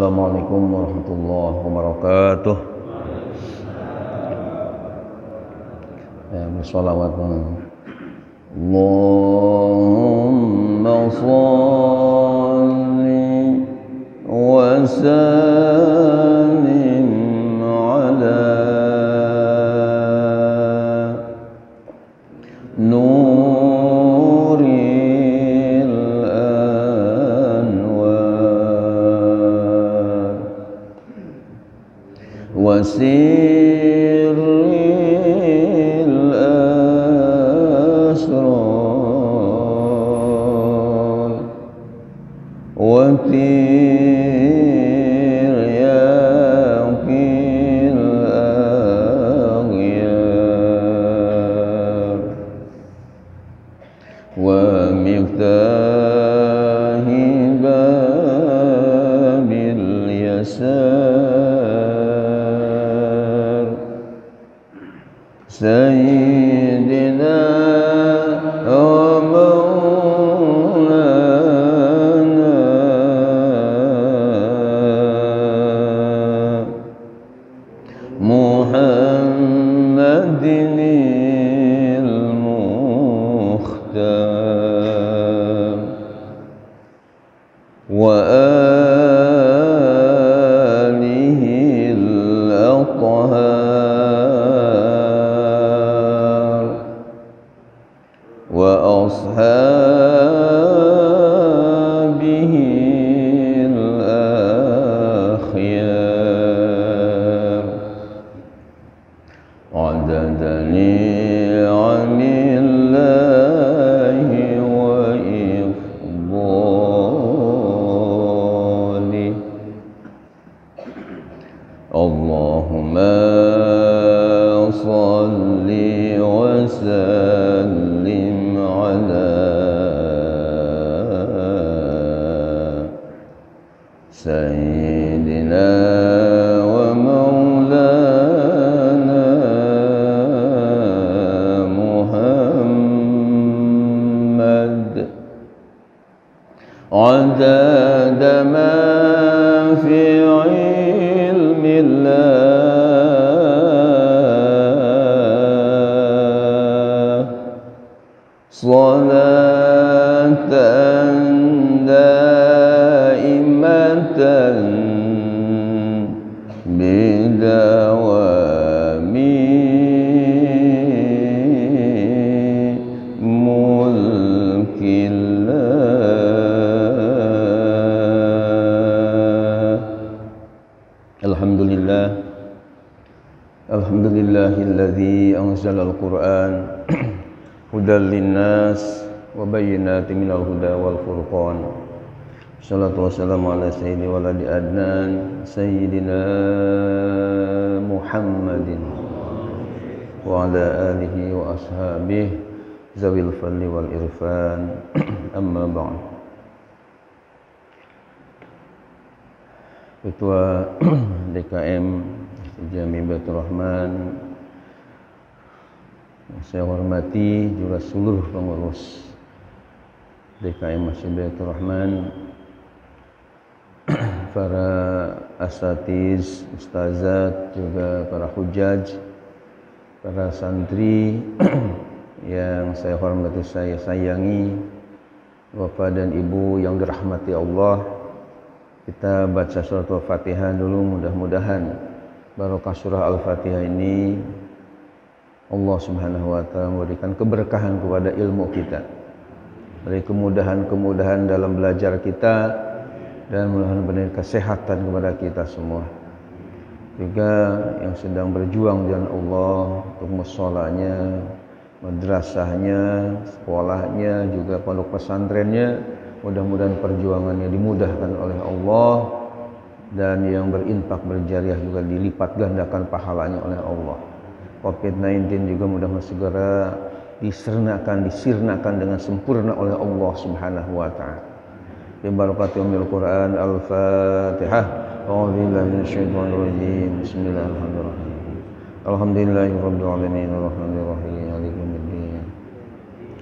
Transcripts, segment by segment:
Assalamualaikum warahmatullahi wabarakatuh. Bersolawat. Allahumma shalli wa sallim ala nuril anwar wa sirril asrar wa tiryaqil aghyar wa miftahi babil yasar Sayyidina wa maulana Muhammadinil Mukhtar wa alihil athhar wa ashabihil akhyar adada ni'amillahi wa ifdali Allahumma salli wa sallim ala Sayyidina wa maulana Muhammad adada ma fi ilmillah salatan daimatan bidawami mulkillah. Alhamdulillahilladzi anzalal Qur'an hudal linnas wa bayyinatin minal huda wal furqan. Shalatu wassalamu ala sayyidi waladi adnan sayyidina Muhammadin wa ala alihi wa ashabihi zawil fadli wal irfan. Amma ba'd. Ketua DKM Jami Baitur Rahman yang saya hormati, juga seluruh pengurus DKM Masjid Baitur Rahman, para asatiz, ustazat, juga para hujaj, para santri yang saya hormati, saya sayangi, Bapak dan Ibu yang dirahmati Allah. Kita baca surat Al-Fatihah dulu, mudah-mudahan barokah surah Al-Fatihah ini Allah Subhanahu wa ta'ala memberikan keberkahan kepada ilmu kita, beri kemudahan-kemudahan dalam belajar kita, dan memberikan kesehatan kepada kita semua. Juga yang sedang berjuang dengan Allah untuk musholanya, madrasahnya, sekolahnya, juga pondok pesantrennya, mudah-mudahan perjuangannya dimudahkan oleh Allah, dan yang berinfak berjariah juga dilipat gandakan pahalanya oleh Allah. COVID-19 juga mudah-mudahan segera disirnakan dengan sempurna oleh Allah Subhanahu wa ta'ala. Bi barakati umil Quran. Al-Fatihah. A'udzubillahi minasyaitonir rajim. Bismillahirrahmanirrahim. Alhamdulillahirabbil alamin arrahmanir rahim maliki yaumiddin.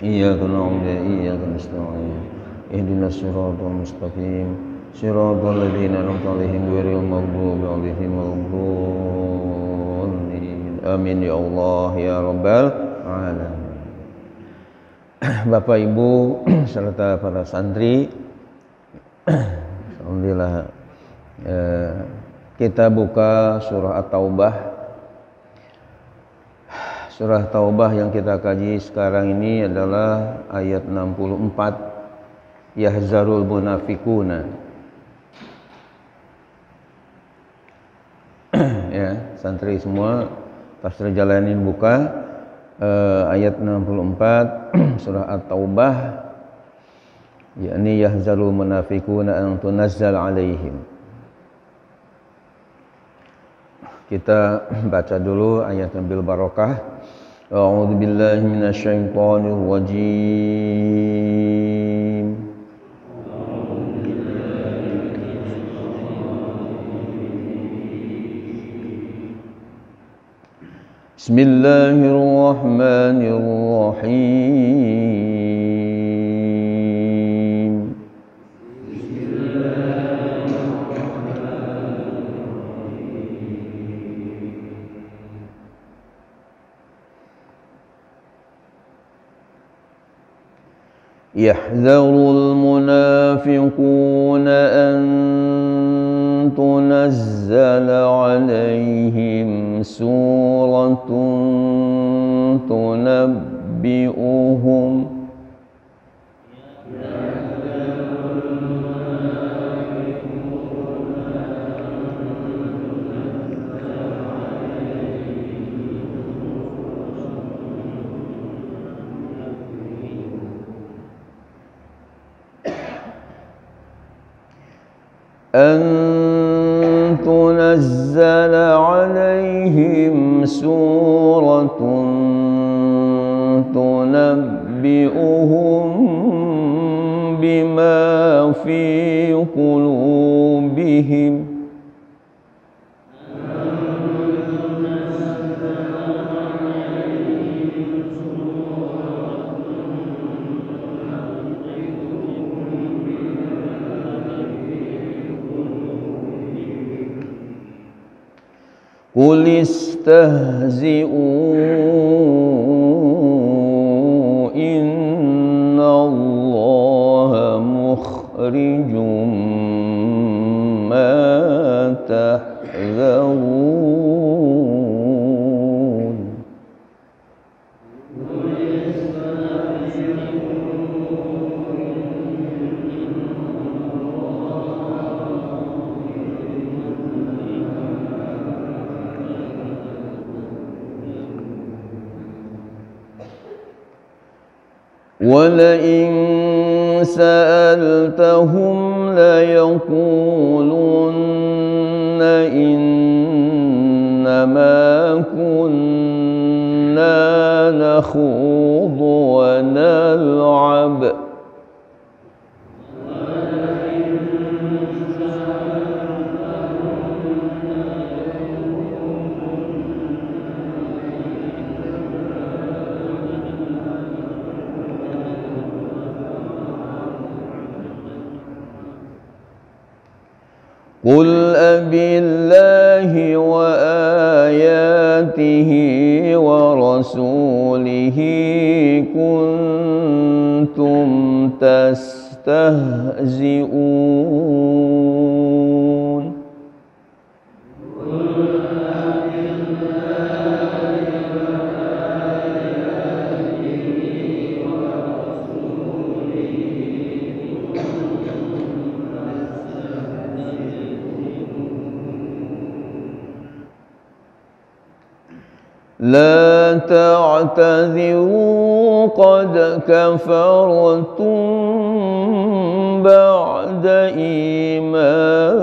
Iyyaka na'budu wa iyyaka nasta'in. Ihdinas siratal mustaqim. Shiratal ladzina an'amta 'alaihim ghairil maghdubi 'alaihim waladdallin. Amin ya Allah ya rabbal alamin. Bapak Ibu serta para santri, alhamdulillah kita buka surah At-Taubah. Surah Taubah yang kita kaji sekarang ini adalah ayat 64, Yahzarul munafiquna. Ya, santri semua pas terjalanin buka ayat 64 surah At-Taubah, yakni yahzarul munafiquna an tunazzal alaihim. Kita baca dulu ayat yang bil barakah. A'udzu billahi minasyaitonir rajim. Bismillahirrahmanirrahim. Yahdharul munafiquna an tunazzala 'alaihim suratun tunabbi'uhum أن تنزل عليهم سورة تنبئهم بما في قلوبهم Qul istahzi'u innallaha mukhrijum ma tahzarun. وَلَئِن سَأَلْتَهُمْ لَيَقُولُنَّ إِنَّمَا كُنَّا نَخُوضُ وَنَلْعَبُ قُلْ أَبِاللَّهِ وَآيَاتِهِ وَرَسُولِهِ كُنْتُمْ تَسْتَهْزِئُونَ لا تعتذروا قد كفرتم بعد إيمانكم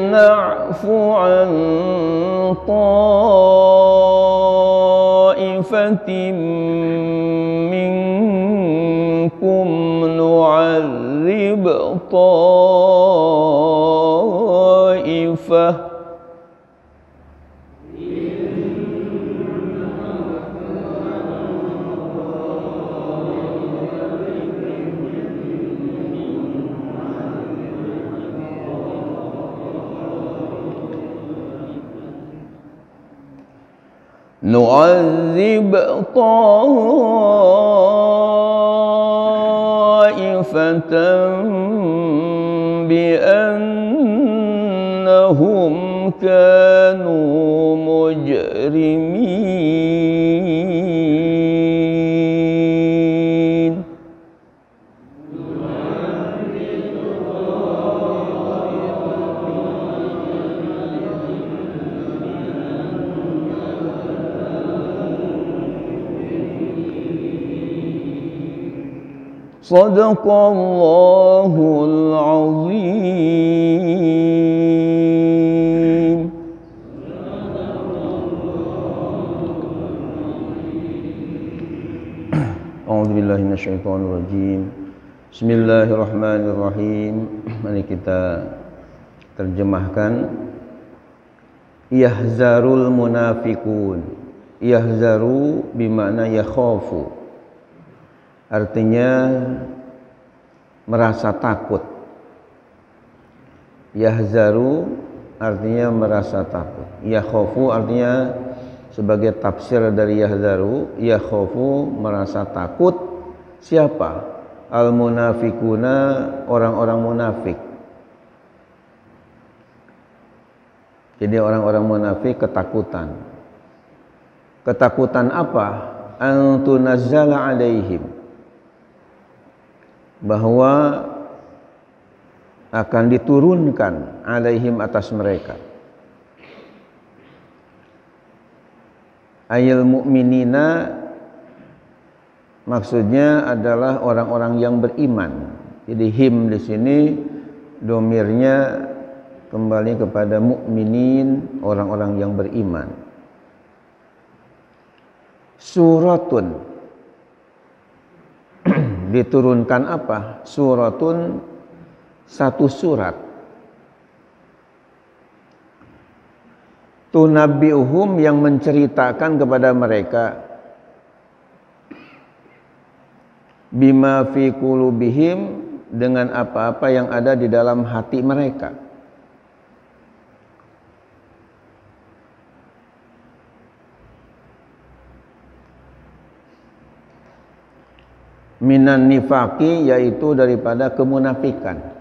نعفو عن طائفة منكم طائفة نعذب طائفة بأنهم كانوا مجرمين صدق الله العظيم. A'udzu billahi minasyaitonir rajim. Bismillahirrahmanirrahim. Mari kita terjemahkan. Yahzarul munafiqun. Yahzaru bermakna yakhafu. Artinya merasa takut. Yahzaru artinya merasa takut. Yakhafu artinya sebagai tafsir dari yahzaru, yakhafu merasa takut. Siapa? Al munafiquna, orang-orang munafik. Jadi orang-orang munafik ketakutan. Ketakutan apa? An tunazzala alaihim, bahwa akan diturunkan alaihim atas mereka. Ayil mu'minina maksudnya adalah orang-orang yang beriman. Jadi him di sini domirnya kembali kepada mukminin, orang-orang yang beriman. Suratun diturunkan apa? Suratun, satu surat. Tunabbi'uhum, yang menceritakan kepada mereka, bima fi qulubihim, dengan apa-apa yang ada di dalam hati mereka. Minan nifaqi, yaitu daripada kemunafikan.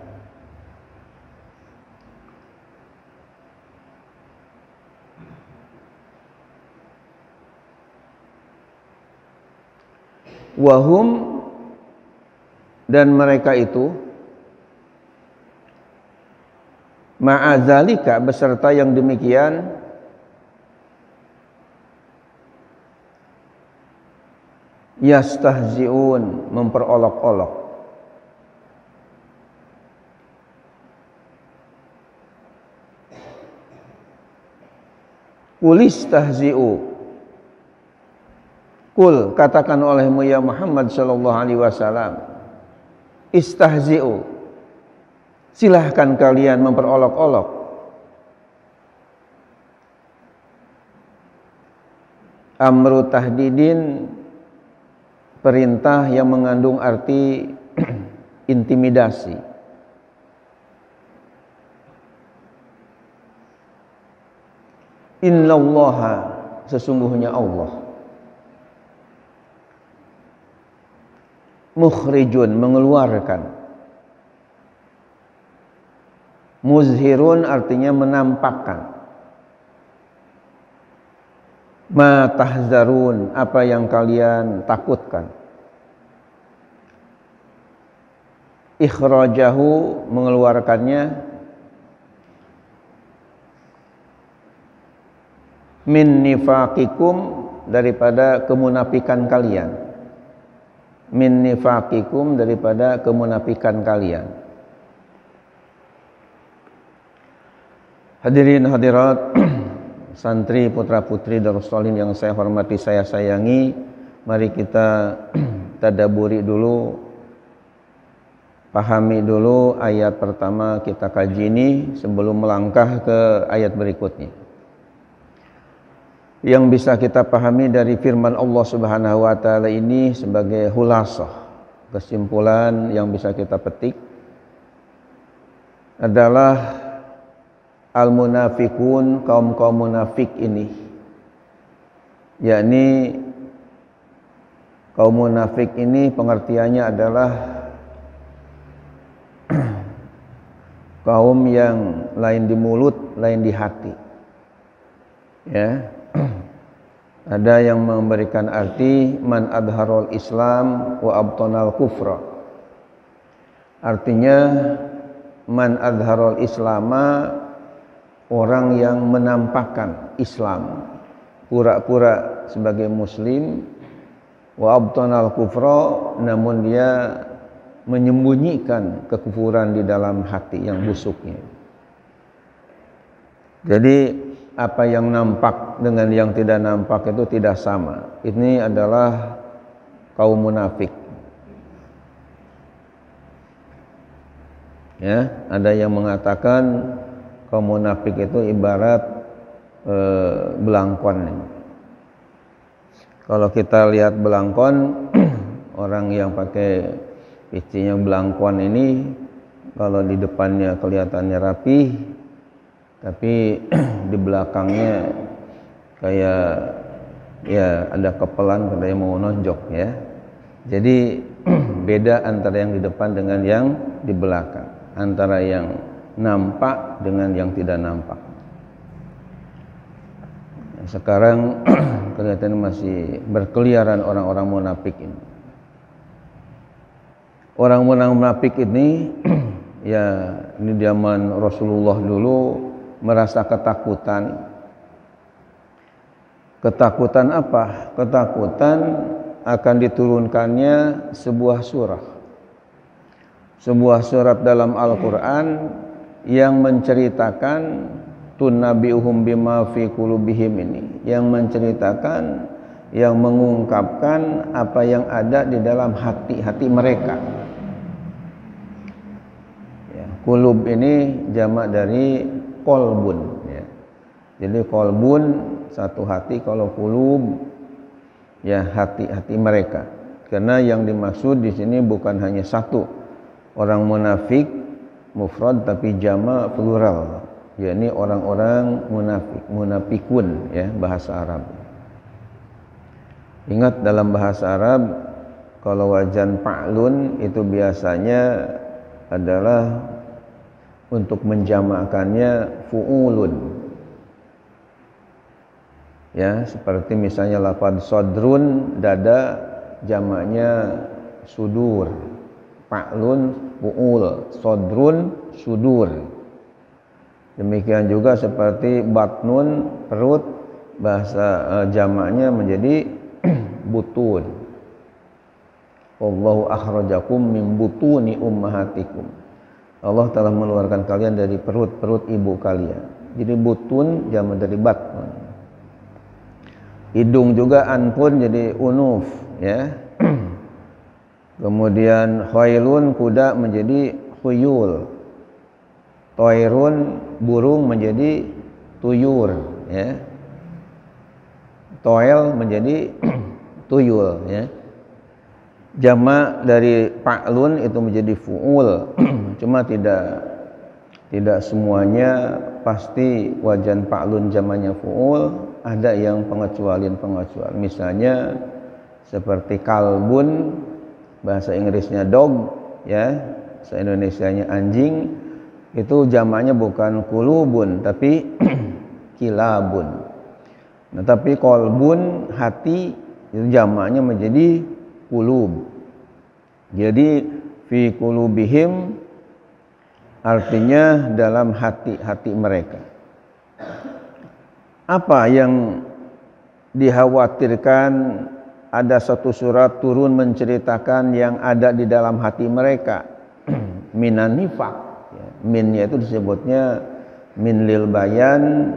Wahum, dan mereka itu, ma'azalika, beserta yang demikian, yastahzi'un, memperolok-olok. Qul istahzi'u, qul, katakan olehmu ya Muhammad sallallahu alaihi wasallam, istahzi'u, silahkan kalian memperolok-olok. Amru tahdidin, perintah yang mengandung arti intimidasi. Innallaha, sesungguhnya Allah, mukhrijun, mengeluarkan. Muzhirun artinya menampakkan. Ma tahzarun, apa yang kalian takutkan. Ikhrajahu, mengeluarkannya. Min nifaqikum, daripada kemunafikan kalian. Min nifaqikum, daripada kemunafikan kalian. Hadirin hadirat, santri putra putri Darus Sholihin yang saya hormati, saya sayangi, mari kita tadabburi dulu pahami dulu ayat pertama kita kaji ini sebelum melangkah ke ayat berikutnya. Yang bisa kita pahami dari firman Allah Subhanahu wa taala ini sebagai hulasah, kesimpulan yang bisa kita petik adalah al-munafikun, kaum-kaum munafik ini, yakni kaum munafik ini pengertiannya adalah kaum yang lain di mulut, lain di hati. Ya. Ada yang memberikan arti man adharul Islam wa abtanal kufra. Artinya man adharul Islama, orang yang menampakkan Islam, pura-pura sebagai muslim, wa abtanal kufra, namun dia menyembunyikan kekufuran di dalam hati yang busuknya. Jadi apa yang nampak dengan yang tidak nampak itu tidak sama. Ini adalah kaum munafik. Ya, ada yang mengatakan kaum munafik itu ibarat belangkon. Kalau kita lihat belangkon, orang yang pakai picinya belangkon ini, kalau di depannya kelihatannya rapi, tapi di belakangnya kayak ya ada kepelan, katanya mau nonjok ya. Jadi beda antara yang di depan dengan yang di belakang, antara yang nampak dengan yang tidak nampak. Sekarang kelihatan masih berkeliaran orang-orang munafik ini. Orang-orang munafik ini ya di zaman Rasulullah dulu merasa ketakutan. Ketakutan apa? Ketakutan akan diturunkannya sebuah surah. Sebuah surat dalam Al-Quran yang menceritakan tunnabi'uhum bima fi qulubihim ini, yang menceritakan, yang mengungkapkan apa yang ada di dalam hati-hati mereka. Ya, qulub ini jamak dari kolbun ya. Jadi kolbun satu hati, kalau qulub ya hati-hati mereka. Karena yang dimaksud di sini bukan hanya satu orang munafik mufrad, tapi jamak plural, yakni orang-orang munafik, munafikun ya bahasa Arab. Ingat dalam bahasa Arab kalau wajan fa'lun itu biasanya adalah untuk menjamakkannya fu'ulun. Ya, seperti misalnya lafaz sodrun, dada, jamaknya sudur. Fa'lun, fu'ul, sodrun, sudur. Demikian juga seperti batnun, perut, bahasa jamaknya menjadi butun. Allahu akhrajakum min butuni ummahatikum. Allah telah mengeluarkan kalian dari perut-perut ibu kalian. Jadi butun jamak dari batnun. Hidung juga anpun jadi unuf ya. Kemudian khailun, kuda menjadi khuyul. Toirun, burung menjadi tuyur ya. Toel menjadi tuyul ya. Jamak dari fa'lun itu menjadi fu'ul. Cuma tidak semuanya pasti wajan fa'lun jamaknya fu'ul, ada yang pengecualian. Misalnya seperti kalbun, bahasa Inggrisnya dog ya, bahasa Indonesianya anjing, itu jamaknya bukan kulubun tapi kilabun. Nah, tapi kolbun hati itu jamaknya menjadi kulub. Jadi fi kulubihim artinya dalam hati-hati mereka. Apa yang dikhawatirkan ada satu surat turun menceritakan yang ada di dalam hati mereka? Minan nifaq. Minnya itu disebutnya min lil bayan,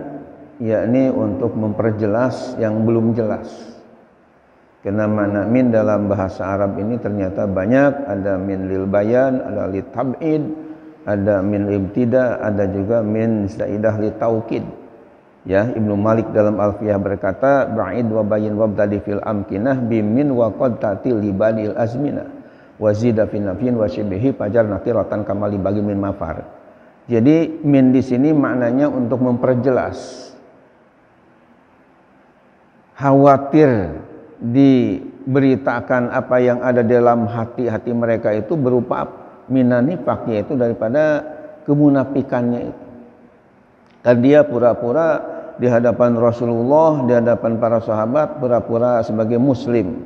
yakni untuk memperjelas yang belum jelas. Karena makna min dalam bahasa Arab ini ternyata banyak, ada min lil bayan, ada li tab'id, ada min ibtida, ada juga min zaidah li taukid. Ya, Ibnu Malik dalam Alfiyah berkata, ba'id wa bayin wa btadi fil amkinah bimin wa qad tatil li badil azminah wa zida fi nafyin wa syibhi fajar nakiratan kamali bagi min mafar. Jadi min di sini maknanya untuk memperjelas. Khawatir diberitakan apa yang ada dalam hati-hati mereka itu berupa minani nifaq, yaitu daripada kemunafikannya itu. Dan dia pura-pura di hadapan Rasulullah, di hadapan para sahabat, pura-pura sebagai muslim.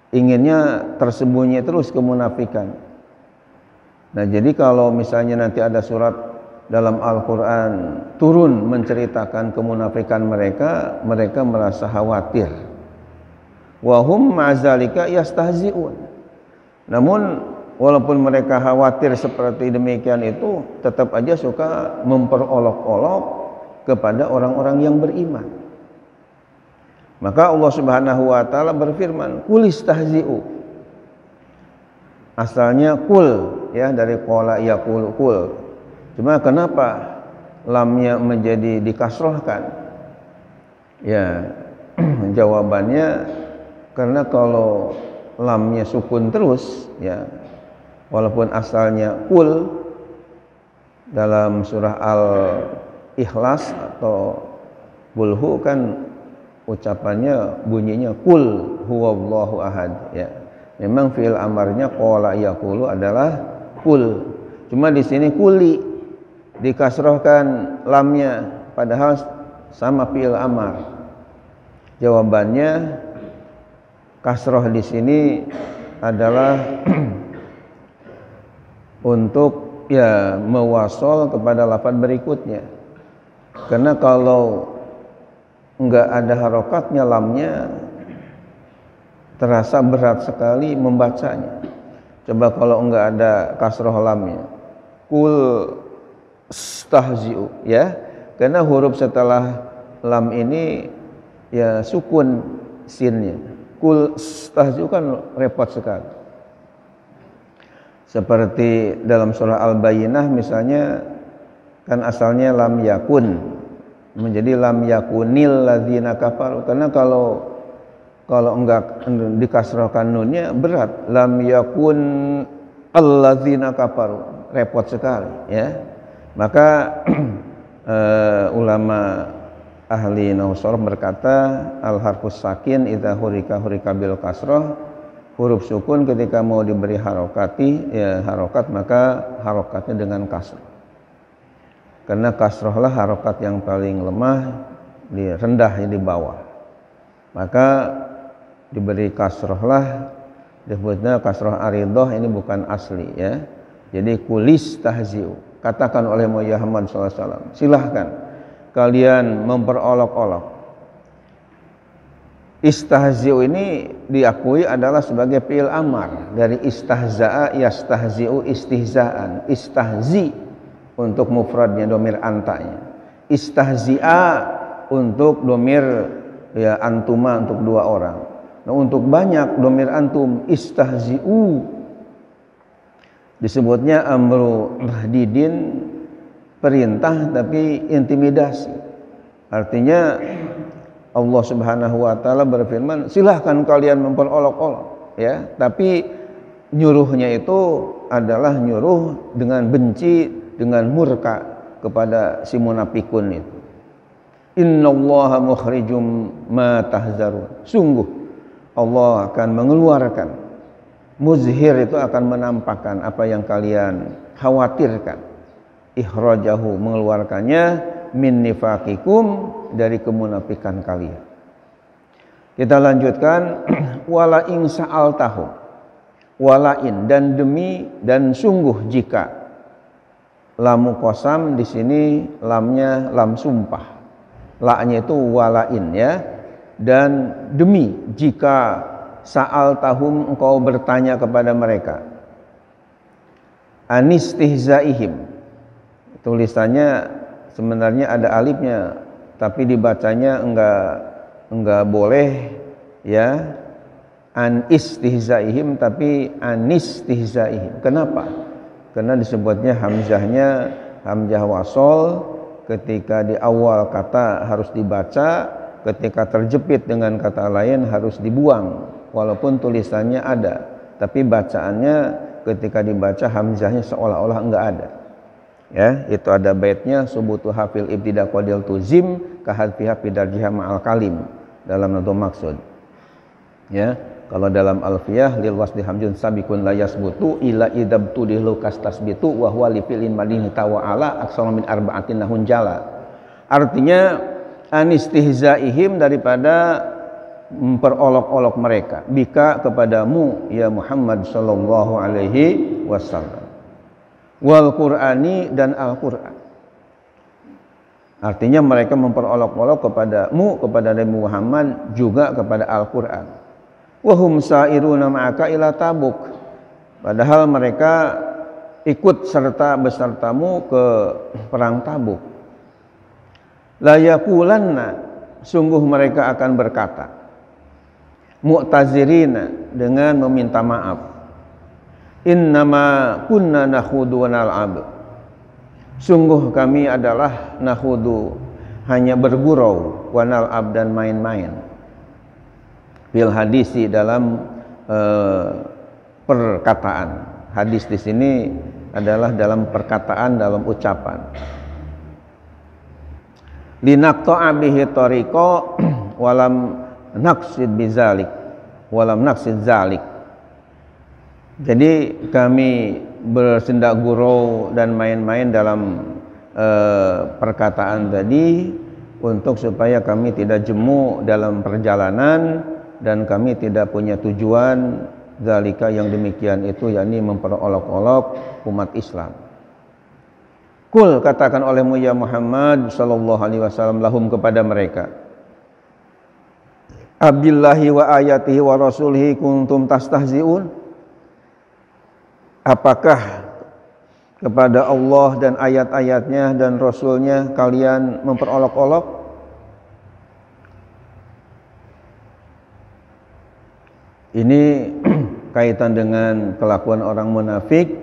Inginnya tersembunyi terus kemunafikan. Nah, jadi kalau misalnya nanti ada surat dalam Al-Quran turun menceritakan kemunafikan mereka, mereka merasa khawatir. Wahum ma'zalika yastahzi'un. Namun walaupun mereka khawatir seperti demikian itu, tetap aja suka memperolok-olok kepada orang-orang yang beriman. Maka Allah Subhanahu wa taala berfirman, "Qul istahzi'u." Asalnya kul, ya, dari qala yaqulu kul. Cuma kenapa lamnya menjadi dikasrohkan? Ya, jawabannya karena kalau lamnya sukun terus, ya, walaupun asalnya kul dalam surah Al-Ikhlas atau Bulhu kan ucapannya bunyinya kul huwallahu ahad, ya. Memang fi'il amarnya qala yaqulu adalah kul. Cuma di sini kuli dikasrohkan lamnya, padahal sama fi'il amar. Jawabannya kasroh di sini adalah untuk, ya, mewasol kepada lafaz berikutnya. Karena kalau enggak ada harokatnya lamnya, terasa berat sekali membacanya. Coba kalau enggak ada kasroh lamnya, kul stahzi'u, ya, karena huruf setelah lam ini ya sukun sinnya. Kul stahzi'u kan repot sekali. Seperti dalam surah Al-Bayyinah misalnya, kan asalnya lam yakun menjadi lam yakunil ladzina kafaru. Karena kalau enggak dikasrohkan nunnya berat, lam yakun alladzina kafaru, repot sekali, ya. Maka ulama ahli nahwu sharh berkata, al harfus sakin idza hurika bil kasroh, huruf sukun ketika mau diberi harokati, ya, harokat, maka harokatnya dengan kasroh. Karena kasrohlah harokat yang paling lemah, rendah di bawah. Maka diberi kasrohlah, disebutnya kasroh aridoh, ini bukan asli, ya. Jadi kulis tahzi'u, katakan oleh Muhammad SAW, silahkan kalian memperolok-olok. Istahzi'u ini diakui adalah sebagai fi'il amar dari istahza'a yastahzi'u istihza'an. Istahzi untuk mufradnya domir antanya, istahzi'a untuk domir, ya, antuma untuk dua orang. Nah, untuk banyak domir antum, istahzi'u. Disebutnya amru tahdidin, perintah tapi intimidasi. Artinya Allah Subhanahu wa taala berfirman, silahkan kalian memperolok-olok, ya, tapi nyuruhnya itu adalah nyuruh dengan benci, dengan murka kepada si munafikun itu. Innallaha mukhrijum ma tahzarun. Sungguh Allah akan mengeluarkan, muzhir itu akan menampakkan apa yang kalian khawatirkan. Ikhrajahu, mengeluarkannya, min nifaqikum, dari kemunafikan kalian. Kita lanjutkan, wala in sa'altahu, wala in, dan demi, dan sungguh jika. Lamu qasam di sini lamnya lam sumpah. La-nya itu walain, ya. Dan demi, jika sa'altahum, engkau bertanya kepada mereka. Anistihzaihim, tulisannya sebenarnya ada alifnya, tapi dibacanya enggak boleh ya an istihzaihim tapi anistihzaihim. Kenapa? Karena disebutnya hamzahnya hamzah wasol, ketika di awal kata harus dibaca, ketika terjepit dengan kata lain harus dibuang walaupun tulisannya ada, tapi bacaannya ketika dibaca hamzahnya seolah-olah enggak ada. Ya, itu ada baitnya subutu hafil ibtida qadil tuzim kahadfiha fidarjiha ma'al kalim dalam nazm maksud. Ya, kalau dalam alfiyah lil wasli hamzun sabiqun la yasbutu ila idabtu dilu kastasbitu wa huwa li fi'lin madini tawa'ala aksara min arba'atin nahun jala. Artinya anistihzaihim daripada memperolok-olok mereka bika kepadamu ya Muhammad sallallahu alaihi wasallam. Wal Qur'ani dan Al-Qur'an. Artinya mereka memperolok-olok kepadamu, kepada Nabi Muhammad, juga kepada Al-Qur'an. Wa hum sa'iruna ma'aka ila Tabuk. Padahal mereka ikut serta besertamu ke perang Tabuk. La yaqulanna, sungguh mereka akan berkata, mu'tazirina, dengan meminta maaf. Innama kunna nakhudu wa nal'ab. Sungguh kami adalah nakhudu, hanya bergurau, wa nal'ab dan main-main. Bil hadisi dalam perkataan. Hadis di sini adalah dalam perkataan, dalam ucapan. Linaqta'a bihi tariqa walam naqsid bizalik, walam naqsid zalik. Jadi kami bersendak gurau dan main-main dalam perkataan tadi untuk supaya kami tidak jemu dalam perjalanan dan kami tidak punya tujuan zalika yang demikian itu, yakni memperolok-olok umat Islam. Kul, katakan olehmu ya Muhammad sallallahu alaihi wasallam lahum kepada mereka, abillahi wa ayatihi wa rasulihi kuntum tastahzi'un. Apakah kepada Allah dan ayat-ayatnya dan Rasulnya kalian memperolok-olok? Ini kaitan dengan kelakuan orang munafik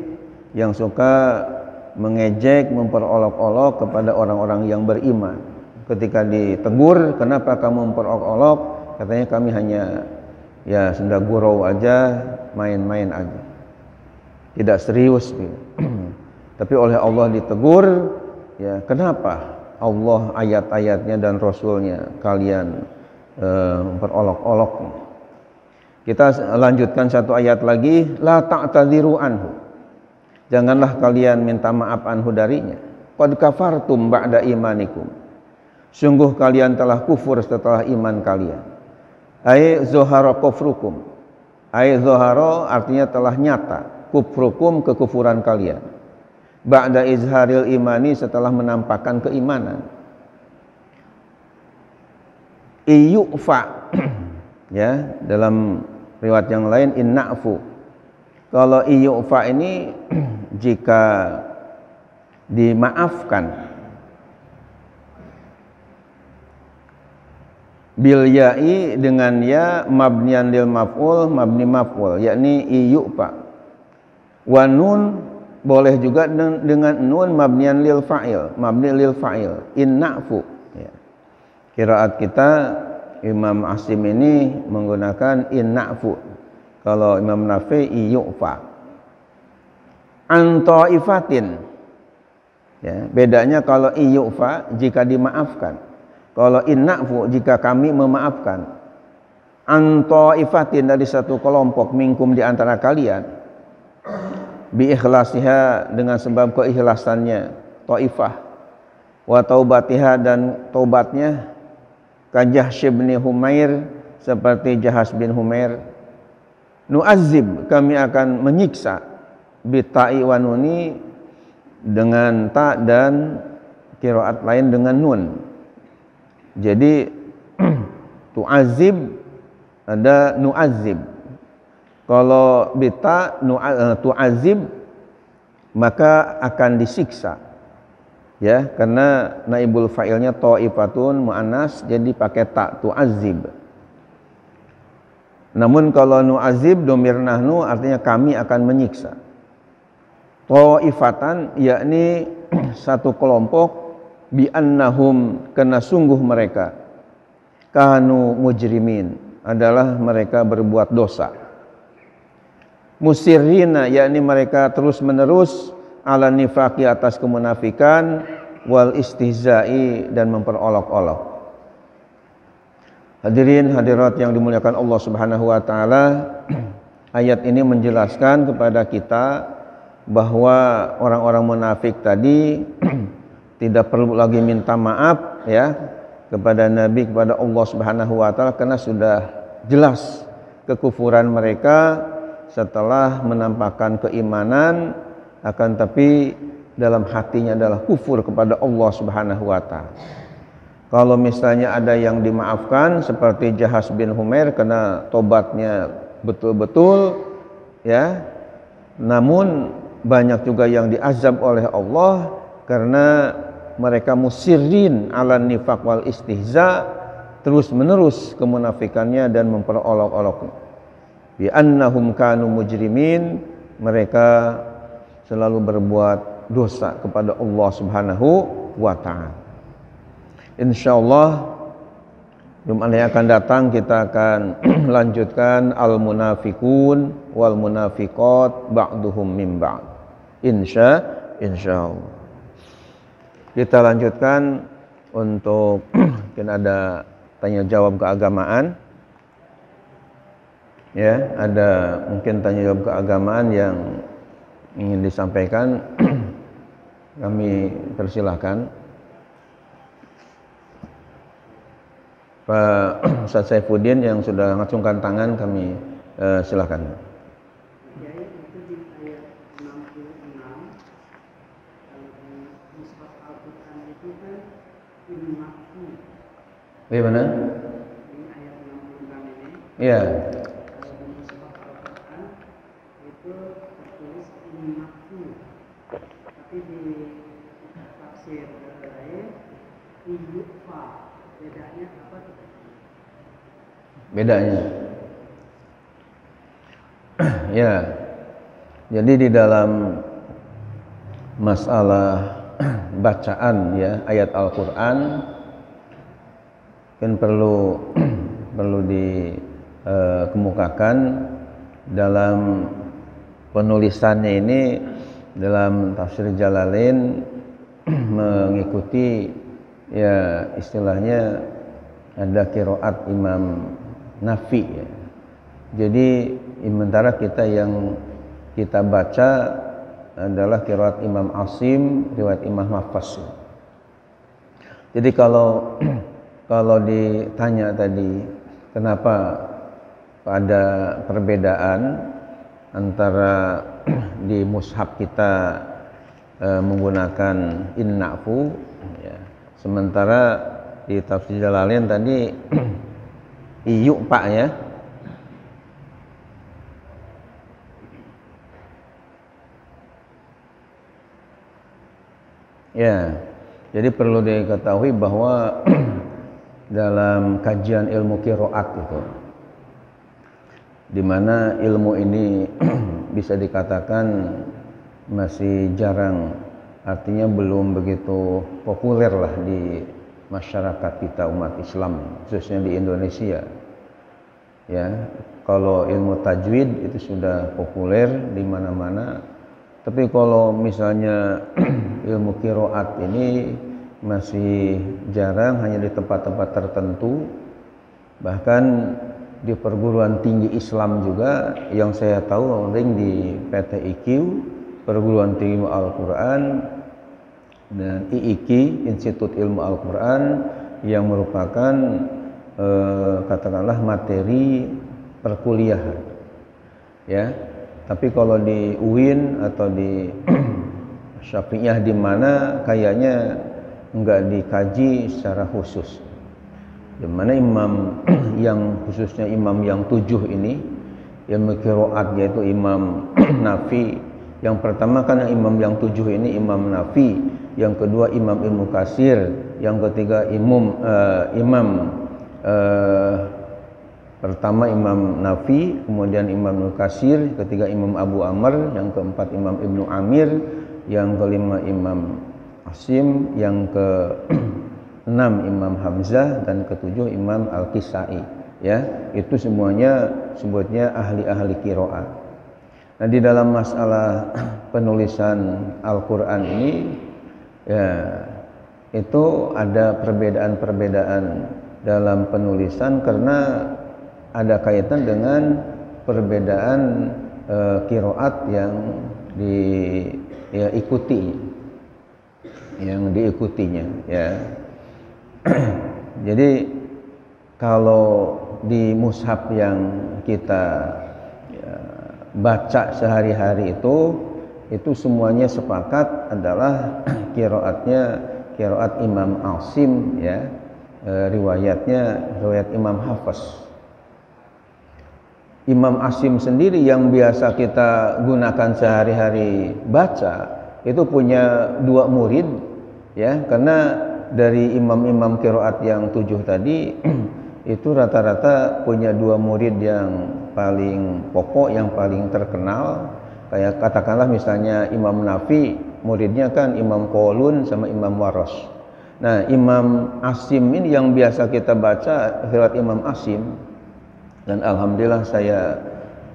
yang suka mengejek, memperolok-olok kepada orang-orang yang beriman. Ketika ditegur, kenapa kamu memperolok-olok? Katanya kami hanya ya senda gurau aja, main-main aja. Tidak serius. Tapi oleh Allah ditegur, ya kenapa Allah ayat-ayatnya dan Rasulnya kalian memperolok-olok? Kita lanjutkan satu ayat lagi, la ta'tadiru anhu. Janganlah kalian minta maaf anhu darinya. Qad kafartum ba'da imanikum. Sungguh kalian telah kufur setelah iman kalian. Ai zuhara kufrukum. Ai zuhara artinya telah nyata. Kufrukum, kekufuran kalian. Ba'da izharil imani, setelah menampakkan keimanan. Iyu'fa ya, dalam riwayat yang lain inna'fu. Kalau iyu'fa ini jika dimaafkan, bil ya'i dengan ya mabniyan lil maf'ul, mabni maf'ul, yakni iyu'fa. Wa nun boleh juga dengan nun mabniyan lil fa'il, mabni lil fa'il, inna'fu ya. Qiraat kita Imam Asim ini menggunakan inna'fu. Kalau Imam Nafi iyu'fa. An ta'ifatin ya, bedanya kalau iyu'fa jika dimaafkan, kalau inna'fu jika kami memaafkan. An ta'ifatin, dari satu kelompok, minkum di antara kalian, bi ikhlasiha, dengan sebab keikhlasannya taifah, wa taubatiha, dan taubatnya, kajahsy bin Humair, seperti Jahas bin Humair. Nu'azzib, kami akan menyiksa, bi ta'i wa nuni, dengan ta dan qiraat lain dengan nun. Jadi tu'azzib ada nu'azzib. Kalau bita tu'azib, maka akan disiksa. Ya, karena naibul fa'ilnya ta'ifatun mu'annas, jadi pakai ta, tu'azib. Namun kalau nu'azib domir nahnu artinya kami akan menyiksa. Ta'ifatan yakni satu kelompok bi annahum karena sungguh mereka kanu mujrimin adalah mereka berbuat dosa. Musirrina yakni mereka terus menerus ala nifaqi atas kemunafikan wal istihza'i dan memperolok-olok. Hadirin hadirat yang dimuliakan Allah Subhanahu wa taala, ayat ini menjelaskan kepada kita bahwa orang-orang munafik tadi tidak perlu lagi minta maaf ya kepada Nabi, kepada Allah Subhanahu wa taala, karena sudah jelas kekufuran mereka setelah menampakkan keimanan, akan tapi dalam hatinya adalah kufur kepada Allah Subhanahu wa taala. Kalau misalnya ada yang dimaafkan seperti Jahas bin Humair karena tobatnya betul-betul ya, namun banyak juga yang diazab oleh Allah karena mereka musirrin ala nifaq wal istihza, terus menerus kemunafikannya dan memperolok-olok. Bi annahum kanu mujrimin, mereka selalu berbuat dosa kepada Allah Subhanahu wa taala. Insyaallah Jumat yang akan datang kita akan lanjutkan al-munafiqun wal munafiqat ba'duhum min ba'd. Insyaallah. Kita lanjutkan untuk mungkin ada tanya jawab keagamaan. Ya, ada mungkin tanya jawab keagamaan yang ingin disampaikan. Kami persilahkan. Pak Ustaz Saifuddin yang sudah mengacungkan tangan, kami silakan. Bagaimana? Iya. Tapi di tafsir lain iyufa, bedanya apa? Bedanya ya, jadi di dalam masalah bacaan ya ayat Al-Quran kan perlu dikemukakan dalam penulisannya ini. Dalam tafsir Jalalain mengikuti ya istilahnya ada qiraat Imam Nafi ya. Jadi sementara kita yang kita baca adalah qiraat Imam Asim, riwayat Imam Hafs. Jadi kalau ditanya tadi kenapa ada perbedaan antara di mushaf kita menggunakan innafu ya, sementara di tafsir Jalalain tadi iyu pak ya. Ya, jadi perlu diketahui bahwa dalam kajian ilmu qiraat itu, di mana ilmu ini bisa dikatakan masih jarang, artinya belum begitu populer lah di masyarakat kita umat Islam, khususnya di Indonesia. Ya, kalau ilmu tajwid itu sudah populer di mana-mana, tapi kalau misalnya ilmu qiraat ini masih jarang, hanya di tempat-tempat tertentu. Bahkan di perguruan tinggi Islam juga yang saya tahu, ring di PTIQ, Perguruan Tinggi Al-Quran, dan IIQ, Institut Ilmu Al-Quran, yang merupakan katakanlah materi perkuliahan ya. Tapi kalau di UIN atau di Syafi'iyah di mana kayaknya enggak dikaji secara khusus. Di mana imam yang khususnya imam yang 7 ini yang qiraat, yaitu Imam Nafi. Yang pertama kan imam yang 7 ini Imam Nafi, yang kedua Imam Ibnu Katsir, yang ketiga Imam Pertama Imam Nafi, kemudian Imam Al-Qasir, ketiga Imam Abu Amr, yang keempat Imam Ibnu Amir, yang kelima Imam Asim, yang keenam Imam Hamzah, dan ketujuh Imam Al-Kisai. Ya, itu semuanya sebutnya ahli-ahli qiraat. Nah, di dalam masalah penulisan Al-Qur'an ini ya itu ada perbedaan-perbedaan dalam penulisan karena ada kaitan dengan perbedaan qiraat yang diikutinya ya. Jadi kalau di mushaf yang kita baca sehari-hari itu semuanya sepakat adalah qiraatnya qiraat Imam Asim ya, riwayat Imam Hafiz. Imam Asim sendiri yang biasa kita gunakan sehari-hari baca itu punya dua murid ya, karena dari imam-imam qiraat yang 7 tadi itu rata-rata punya dua murid yang paling pokok, yang paling terkenal. Kayak katakanlah misalnya Imam Nafi, muridnya kan Imam Qalun sama Imam Waras. Nah, Imam Asim ini yang biasa kita baca riwayat Imam Asim. Dan alhamdulillah saya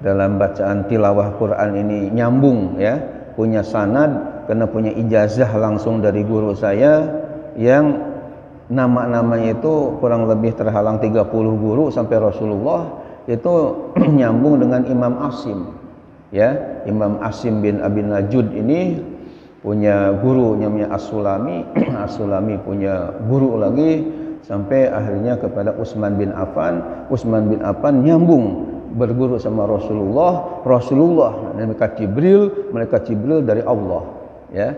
dalam bacaan tilawah Quran ini nyambung ya, punya sanad karena punya ijazah langsung dari guru saya yang nama-namanya itu kurang lebih terhalang 30 guru sampai Rasulullah itu nyambung dengan Imam Asim. Ya, Imam Asim bin Abi Najud ini punya guru namanya As-Sulami, As-Sulami punya guru lagi sampai akhirnya kepada Utsman bin Affan. Utsman bin Affan nyambung berguru sama Rasulullah, malaikat Jibril dari Allah ya.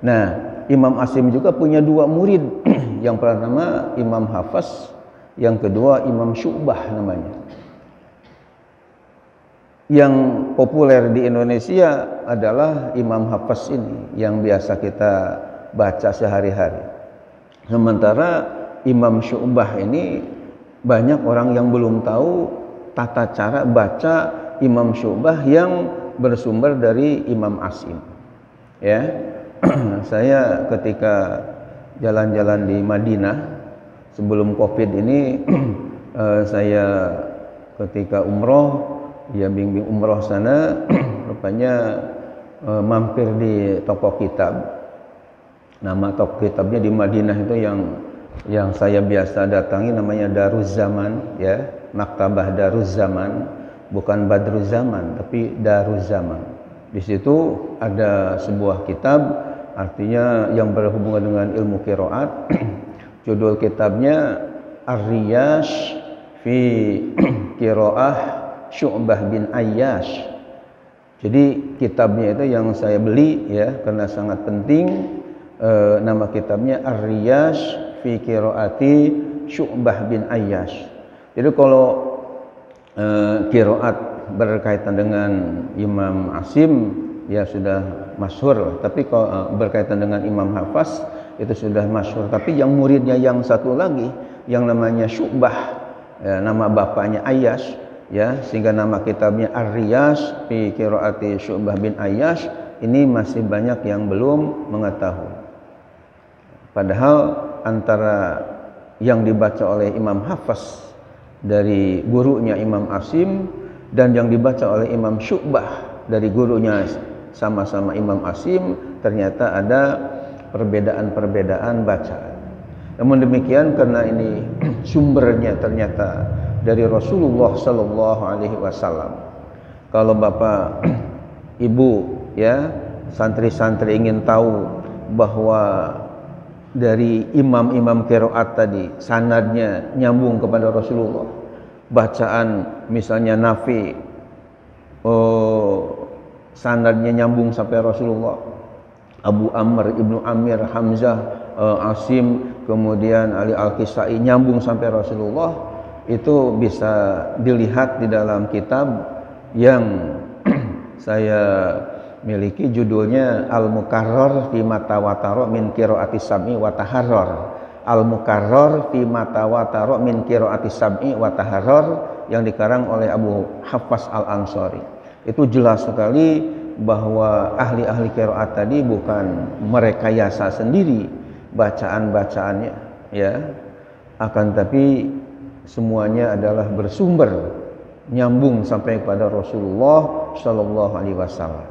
Nah, Imam Asim juga punya dua murid. Yang pertama Imam Hafiz, yang kedua Imam Syu'bah namanya. Yang populer di Indonesia adalah Imam Hafiz ini yang biasa kita baca sehari-hari. Sementara Imam Syu'bah ini banyak orang yang belum tahu tata cara baca Imam Syu'bah yang bersumber dari Imam Asim. Ya, saya ketika jalan-jalan di Madinah sebelum Covid ini, saya ketika umroh, ya bimbing umroh sana, rupanya mampir di toko kitab. Nama toko kitabnya di Madinah itu yang saya biasa datangi namanya Daruz Zaman ya, Maktabah Daruz Zaman, bukan Badruz Zaman tapi Daruz Zaman. Di situ ada sebuah kitab, artinya yang berhubungan dengan ilmu qiraat. Judul kitabnya Ar-Riyash fi Qiraah Syu'bah bin Ayyash. Jadi kitabnya itu yang saya beli ya karena sangat penting. Nama kitabnya Ar-Riyash fi Qiraati Syu'bah bin Ayyash. Jadi kalau qiraat berkaitan dengan Imam Asim ya sudah masyhur, tapi kalau berkaitan dengan Imam Hafiz itu sudah masyhur. Tapi yang muridnya yang satu lagi yang namanya Syu'bah ya, nama bapaknya Ayyash ya, sehingga nama kitabnya Ar-Riyash fi Qiraati Syu'bah bin Ayyash, ini masih banyak yang belum mengetahui. Padahal antara yang dibaca oleh Imam Hafiz dari gurunya Imam Asim dan yang dibaca oleh Imam Syu'bah dari gurunya sama-sama Imam Asim, ternyata ada perbedaan-perbedaan bacaan. Namun demikian, karena ini sumbernya ternyata dari Rasulullah Sallallahu Alaihi Wasallam. Kalau Bapak, Ibu, ya santri-santri ingin tahu bahwa dari imam-imam qiraat tadi sanadnya nyambung kepada Rasulullah, bacaan misalnya Nafi sanadnya nyambung sampai Rasulullah, Abu Amr, Ibnu Amir, Hamzah, Asim, kemudian Ali Al-Kisai nyambung sampai Rasulullah, itu bisa dilihat di dalam kitab yang saya miliki, judulnya Al-Mukarrar fi Matawataro min Qiraati Sami wa Taharrar. Al-Mukarrar fi Matawataro min Qiraati Sab'i wa Taharrar yang dikarang oleh Abu Haffaz Al-Ansari. Itu jelas sekali bahwa ahli-ahli qiraat tadi bukan merekayasa sendiri bacaan-bacaannya, ya, akan tapi semuanya adalah bersumber nyambung sampai kepada Rasulullah Shallallahu Alaihi Wasallam.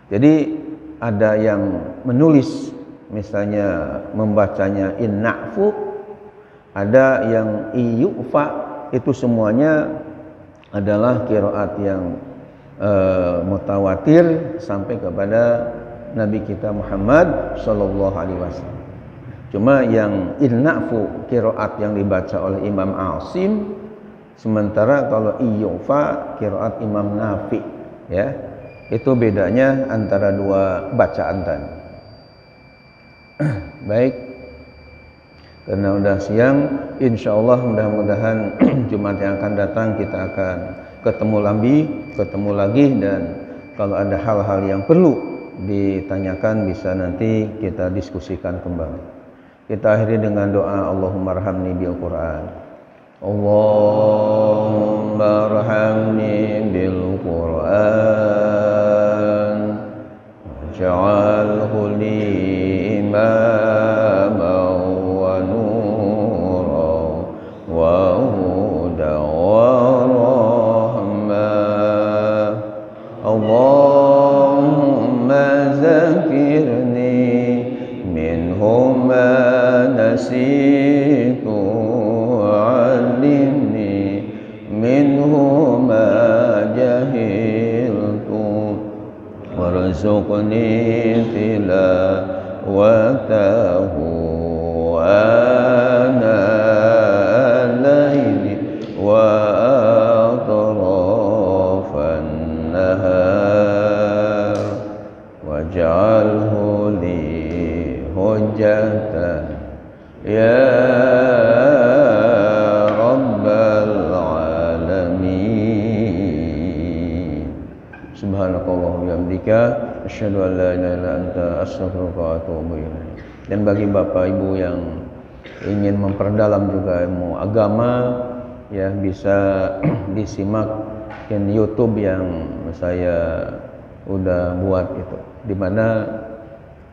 Jadi ada yang menulis misalnya membacanya inna'fu, ada yang iyufa, itu semuanya adalah qiraat yang mutawatir sampai kepada Nabi kita Muhammad Shallallahu Alaihi Wasallam. Cuma yang inna'fu qiraat yang dibaca oleh Imam Asim, sementara kalau iyufa qiraat Imam Nafi, ya. Itu bedanya antara dua bacaan tadi. Baik, karena udah siang, insya Allah mudah-mudahan Jumat yang akan datang kita akan ketemu lagi, dan kalau ada hal-hal yang perlu ditanyakan bisa nanti kita diskusikan kembali. Kita akhiri dengan doa Allahumma arhamni bil Quran. Allahumma arhamni bil Quran waj'alhu li imaman wa nuran wa hudan wa rahmah. Allahumma zakirni minhu ma nasitu wa'allimni minhu ma jahiltu warzuqni tilawatahu ana al-laili wa atrafan nahar waj'alhu li hujjatan ya rabbal alamin. Subhanakallahumma wa bihamdika asyhadu an la ilaha illa anta astaghfiruka wa atubu ilaik. Dan bagi Bapak Ibu yang ingin memperdalam juga ilmu agama, ya, bisa disimak di YouTube yang saya udah buat itu, dimana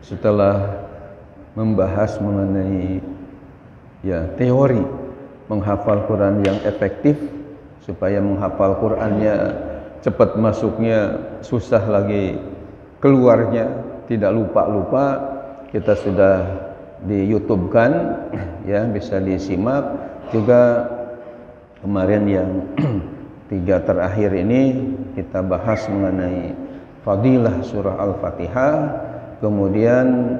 setelah membahas mengenai, ya, teori menghafal Quran yang efektif, supaya menghafal Qurannya cepat masuknya, susah lagi keluarnya, tidak lupa-lupa, kita sudah di YouTube kan, ya, bisa disimak juga. Kemarin yang 3 terakhir ini kita bahas mengenai fadilah surah Al-Fatihah, kemudian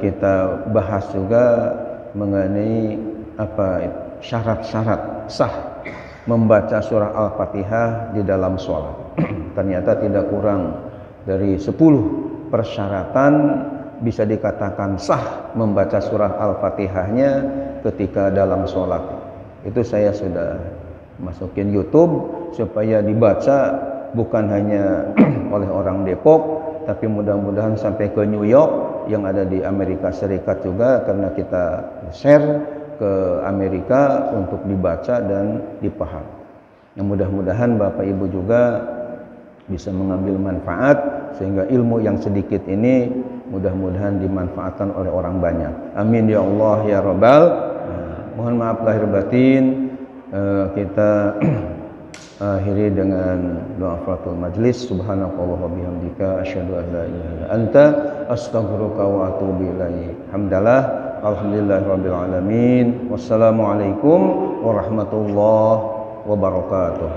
kita bahas juga mengenai syarat-syarat sah membaca surah Al-Fatihah di dalam sholat. Ternyata tidak kurang dari 10 persyaratan bisa dikatakan sah membaca surah Al-Fatihahnya ketika dalam sholat. Itu saya sudah masukin YouTube supaya dibaca bukan hanya oleh orang Depok, tapi mudah-mudahan sampai ke New York yang ada di Amerika Serikat juga, karena kita share ke Amerika untuk dibaca dan dipaham. Nah, mudah-mudahan Bapak Ibu juga bisa mengambil manfaat, sehingga ilmu yang sedikit ini mudah-mudahan dimanfaatkan oleh orang banyak. Amin ya Allah ya Rabbal. Mohon maaf lahir batin. Kita akhiri dengan doa Fathul Majlis. Subhanakallah wa bihamdika asyhadu an la ilaha illa anta astaghfiruka wa atubu ilaik. Hamdalah, alhamdulillahirabbil alamin. Wassalamualaikum warahmatullahi wabarakatuh.